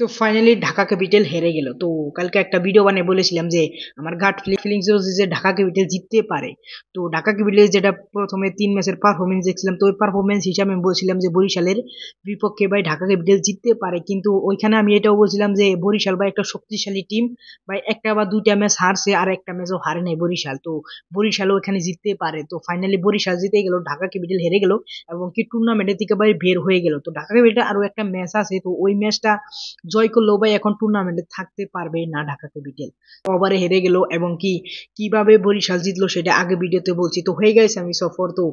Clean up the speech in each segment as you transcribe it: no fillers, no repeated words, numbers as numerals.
তো finally Dhaka capital হেরে গেল। তো কালকে একটা ভিডিও বানিয়ে বলেছিলাম যে আমার গাট ফিলিংস যে ঢাকা ক্যাপিটাল জিততে পারে। তো ঢাকা ক্যাপিটাল যেটা প্রথমে 3 ম্যাচের পারফরমেন্স দেখছিলাম, তো ওই পারফরমেন্স হিসাবে আমি বলছিলাম যে বরিশালের বিপক্ষে ভাই ঢাকা ক্যাপিটাল জিততে পারে। কিন্তু ওইখানে আমি এটাও বলছিলাম যে বরিশাল ভাই একটা শক্তিশালী টিম ভাই, একটা বা দুইটা ম্যাচ হারছে আর একটা ম্যাচও হারে নাই বরিশাল। তো বরিশালও এখানে জিততে পারে। তো ফাইনালি বরিশাল জিতে গেল, ঢাকা ক্যাপিটাল হেরে গেল এবং কি টুর্নামেন্টের থেকে ভাই বের হয়ে গেল। তো ঢাকা ক্যাপিটাল আরো একটা ম্যাচ আছে, তো ওই ম্যাচটা জয় করলেও ভাই এখন টুর্নামেন্টে থাকতে পারবে না ঢাকা ক্যাপিটাল। ওভারে হেরে গেল এবং কি কিভাবে বরিশাল জিতলো সেটা আগে ভিডিওতে বলছি। তো হয়ে গেছে আমি সফর। তো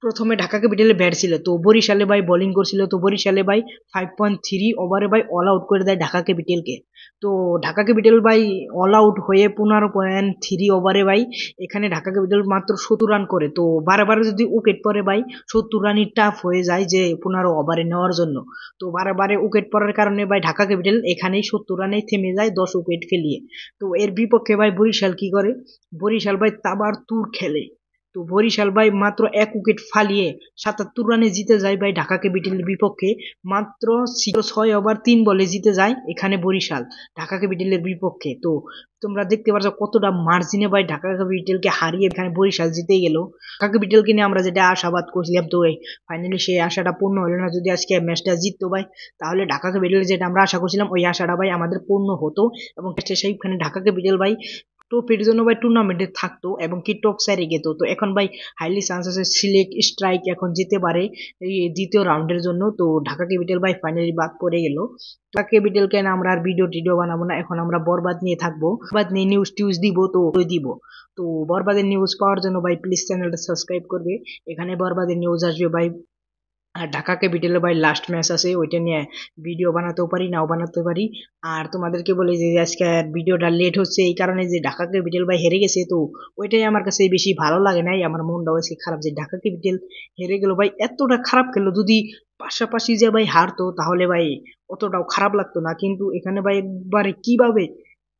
প্রথমে ঢাকা ক্যাপিটালে ব্যাট ছিল, তো বরিশালে ভাই বোলিং করছিল। তো বরিশালে ভাই 5.3 ওভারে ভাই অল আউট করে দেয় ঢাকা ক্যাপিটালকে। তো ঢাকা ক্যাপিটাল ভাই অল আউট হয়ে 15.3 ওভারে ভাই এখানে ঢাকা ক্যাপিটাল মাত্র 70 রান করে। তো বারে বারে যদি উইকেট পড়ে ভাই 70 রানই টাফ হয়ে যায় যে 15 ওভারে নেওয়ার জন্য। তো বারে বারে উইকেট পড়ার কারণে ভাই ঢাকা ক্যাপিটাল এখানেই 70 রানেই থেমে যায় 10 উইকেট ফেলিয়ে। তো এর বিপক্ষে ভাই বরিশাল কি করে, বরিশাল ভাই তাবার তুর খেলে। তো বরিশাল ভাই মাত্র 1 উইকেট ফালিয়ে 77 রানে জিতে যায় ভাই ঢাকা ক্যাপিটালের বিপক্ষে। মাত্র 6 ওভার 3 বলে জিতে যায় এখানে বরিশাল ঢাকা ক্যাপিটালের বিপক্ষে। তো তোমরা দেখতে পাচ্ছ কতটা মার্জিনে ভাই ঢাকা ক্যাপিটালকে হারিয়ে এখানে বরিশাল জিতে গেল। ঢাকা ক্যাপিটালকে নিয়ে আমরা যেটা আশাবাদ করছিলাম, তো ফাইনালি সেই আশাটা পূর্ণ হলো না। যদি আজকে ম্যাচটা জিততো ভাই, তাহলে ঢাকা ক্যাপিটাল যেটা আমরা আশা করছিলাম ওই আশাটা ভাই আমাদের পূর্ণ হতো এবং সেইখানে ঢাকা ক্যাপিটাল ভাই টপের জন্য ভাই টুর্নামেন্টে থাকতো এবং কি টপ সাইডে যেত। তো এখন ভাই হাইলি চান্স আছে সিলেক্ট স্ট্রাইক এখন যেতে পারে এই দ্বিতীয় রাউন্ডের জন্য। তো ঢাকা ক্যাপিটাল ভাই ফাইনালি বাদ পড়ে গেল। ঢাকা ক্যাপিটাল কেন আমরা আর ভিডিও টিডিও বানাবো না, এখন আমরা বরবাদ নিয়ে থাকবো, বরবাদ নিয়ে নিউজ টিউজ দিব। তো দিব তো বরবাদের নিউজ পাওয়ার জন্য ভাই প্লিজ চ্যানেলটা সাবস্ক্রাইব করবে। এখানে বরবাদের নিউজ আসবে ভাই। আর ঢাকা ক্যাপিটালে ভাই লাস্ট ম্যাচ আছে, ওইটা নিয়ে ভিডিও বানাতেও পারি নাও বানাতে পারি। আর তোমাদেরকে বলে যে আজকে ভিডিওটা লেট হচ্ছে এই কারণে যে ঢাকা ক্যাপিটাল ভাই হেরে গেছে। তো ওইটাই আমার কাছে বেশি ভালো লাগে নাই, আমার মনটাও আজকে খারাপ যে ঢাকা ক্যাপিটাল হেরে গেল ভাই। এতটা খারাপ খেললো, যদি পাশাপাশি যে ভাই হারতো তাহলে ভাই অতটাও খারাপ লাগতো না। কিন্তু এখানে ভাই একবারে কিভাবে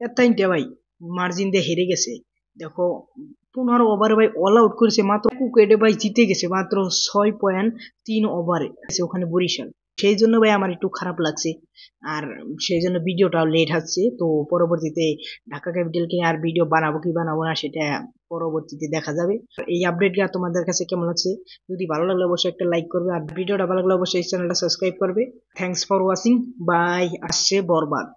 এতটাইনটা ভাই মার্জিন দিয়ে হেরে গেছে। দেখো 15 ওভারে ভাই অল আউট করেছে, মাত্র উইকেটে ভাই জিতে গেছে মাত্র 6.3 ওভারে ওখানে বরিশাল। সেই জন্য ভাই আমার একটু খারাপ লাগছে আর সেই জন্য ভিডিওটাও লেট হচ্ছে। তো পরবর্তীতে ঢাকা ক্যাপিটালকে আর ভিডিও বানাবো কি বানাবো না সেটা পরবর্তীতে দেখা যাবে। এই আপডেটটা তোমাদের কাছে কেমন লাগছে, যদি ভালো লাগলে অবশ্যই একটা লাইক করবে আর ভিডিওটা ভালো লাগলে অবশ্যই চ্যানেলটা সাবস্ক্রাইব করবে। Thanks for watching, bye. আসছে বরবাদ।